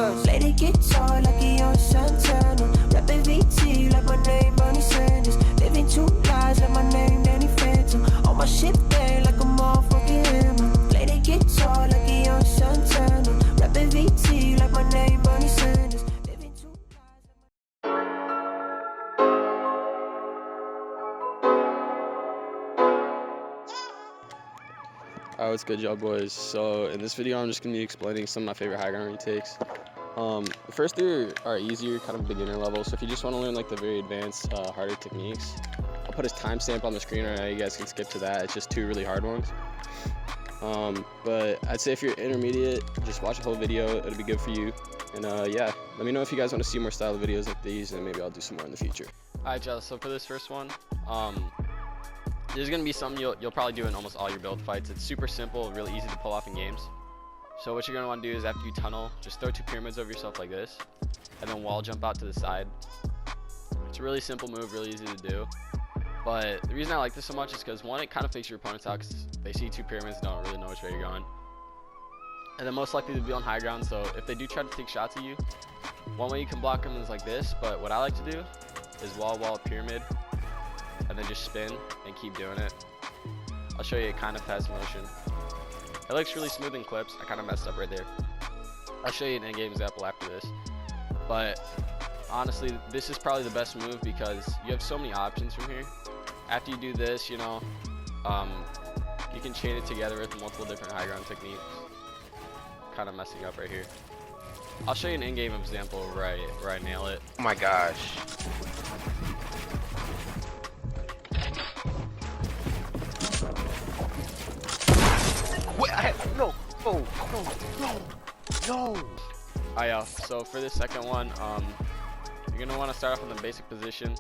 Play the guitar like he on Santana. Rapping VT like my name Bernie Sanders. Living two lives like my name Danny Phantom. On my shit bang like a motherfucking hammer. Play the guitar like he on Santana. Rapping VT like my name Bernie Sanders. Living two lives Alright, what's good, y'all boys? So in this video, I'm just gonna be explaining some of my favorite high ground retakes. The first three are easier, kind of beginner level. So if you just want to learn like the very advanced, harder techniques, I'll put his timestamp on the screen right now. You guys can skip to that. It's just two really hard ones. But I'd say if you're intermediate, just watch the whole video. It'll be good for you. And yeah, let me know if you guys want to see more style videos like these, and maybe I'll do some more in the future. Alright, y'all. So for this first one, there's going to be something you'll probably do in almost all your build fights. It's super simple, really easy to pull off in games. So what you're going to want to do is after you tunnel, just throw two pyramids over yourself like this, and then wall jump out to the side. It's a really simple move, really easy to do. But the reason I like this so much is because, one, it kind of fakes your opponents out because they see two pyramids and don't really know which way you're going. And then most likely to be on high ground, so if they do try to take shots at you, one way you can block them is like this, but what I like to do is wall, pyramid, and then just spin and keep doing it. I'll show you a kind of fast motion. It looks really smooth in clips. I kind of messed up right there. I'll show you an in-game example after this. But honestly, this is probably the best move because you have so many options from here. After you do this, you know, you can chain it together with multiple different high ground techniques. Kind of messing up right here. I'll show you an in-game example where I nail it. Oh my gosh. No. Alright, so for this second one, you're gonna want to start off in the basic position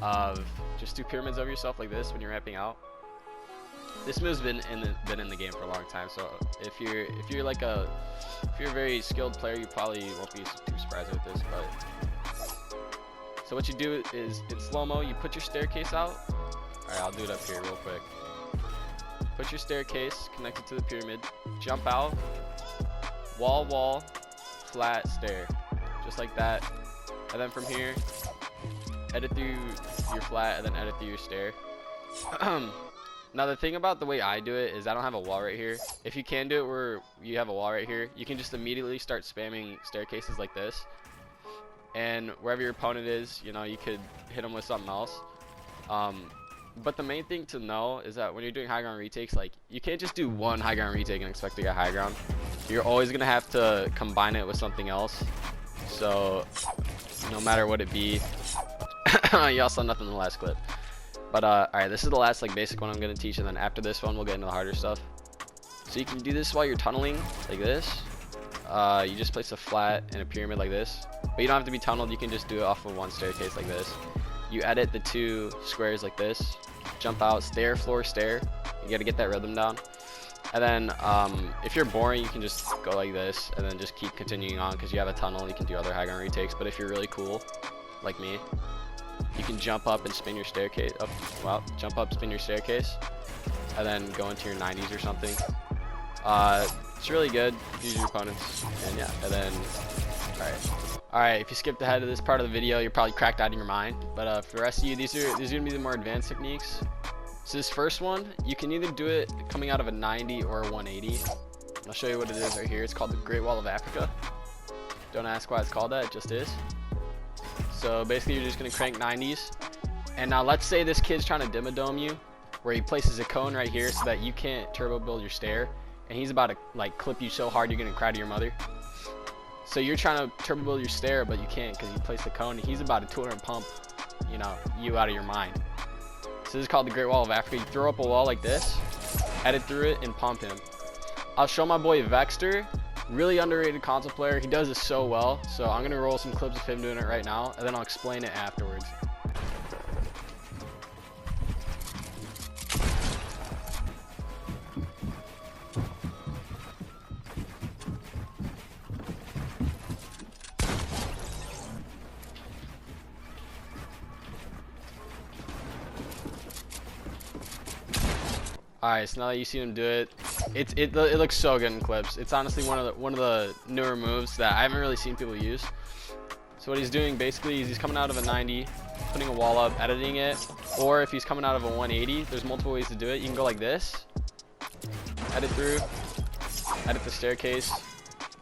of just two pyramids over yourself like this when you're ramping out. This move's been in the game for a long time, so if you're a very skilled player, you probably won't be too surprised with this. But so what you do is in slow-mo, you put your staircase out. Alright, I'll do it up here real quick. Put your staircase connected to the pyramid, jump out, wall, flat, stair, just like that. And then from here, edit through your flat and then edit through your stair. Now the thing about the way I do it is I don't have a wall right here. If you can do it where you have a wall right here, you can just immediately start spamming staircases like this. And wherever your opponent is, you know, you could hit them with something else. But the main thing to know is that when you're doing high ground retakes, like, you can't just do one high ground retake and expect to get high ground. You're always gonna have to combine it with something else. So no matter what it be, y'all saw nothing in the last clip. But alright, this is the last like basic one I'm gonna teach, and then after this one we'll get into the harder stuff. So you can do this while you're tunneling like this. You just place a flat and a pyramid like this, but you don't have to be tunneled. You can just do it off of one staircase like this. You edit the two squares like this, jump out, stair, floor, stair. You gotta get that rhythm down. And then if you're boring, you can just go like this and then just keep continuing on because you have a tunnel. You can do other high ground retakes. But if you're really cool, like me, you can jump up and spin your staircase. Jump up, spin your staircase, and then go into your 90s or something. It's really good. Use your opponents, and yeah. And then, alright. If you skipped ahead to this part of the video, you're probably cracked out of your mind. But for the rest of you, these are gonna be the more advanced techniques. So this first one, you can either do it coming out of a 90 or a 180. I'll show you what it is right here. It's called the Great Wall of Africa. Don't ask why it's called that, it just is. So basically you're just gonna crank 90s. And now let's say this kid's trying to demo-dome you, where he places a cone right here so that you can't turbo build your stair. And he's about to like clip you so hard you're gonna cry to your mother. So you're trying to turbo build your stair, but you can't because you placed the cone and he's about to 200 pump, you know, you out of your mind. So this is called the Great Wall of Africa. You throw up a wall like this, edit through it, and pump him. I'll show my boy Vexter, really underrated console player. He does this so well. So I'm gonna roll some clips of him doing it right now, and then I'll explain it afterwards. Alright, so now that you've seen him do it, it looks so good in clips. It's honestly one of the newer moves that I haven't really seen people use. So what he's doing basically is he's coming out of a 90, putting a wall up, editing it, or if he's coming out of a 180, there's multiple ways to do it. You can go like this, edit through, edit the staircase.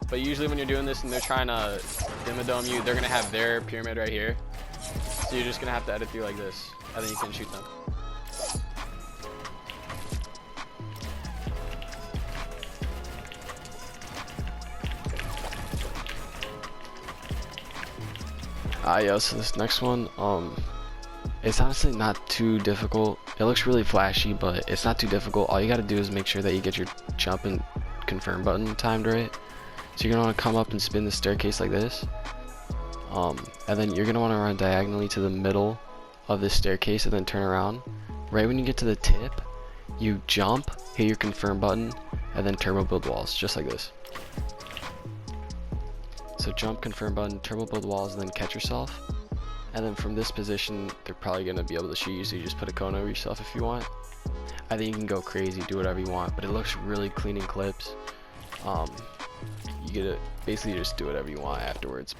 But usually when you're doing this and they're trying to dome you, they're gonna have their pyramid right here. So you're just gonna have to edit through like this, and then you can shoot them. Yo, so this next one, it's honestly not too difficult. It looks really flashy, but it's not too difficult. All you gotta do is make sure that you get your jump and confirm button timed right. So you're gonna wanna come up and spin the staircase like this. And then you're gonna wanna run diagonally to the middle of this staircase and then turn around. Right when you get to the tip, you jump, hit your confirm button, and then turbo build walls, just like this. So jump, confirm button, turbo build walls, and then catch yourself. And then from this position, they're probably going to be able to shoot you, so you just put a cone over yourself if you want. I think you can go crazy, do whatever you want, but it looks really clean in clips. You get to basically just do whatever you want afterwards.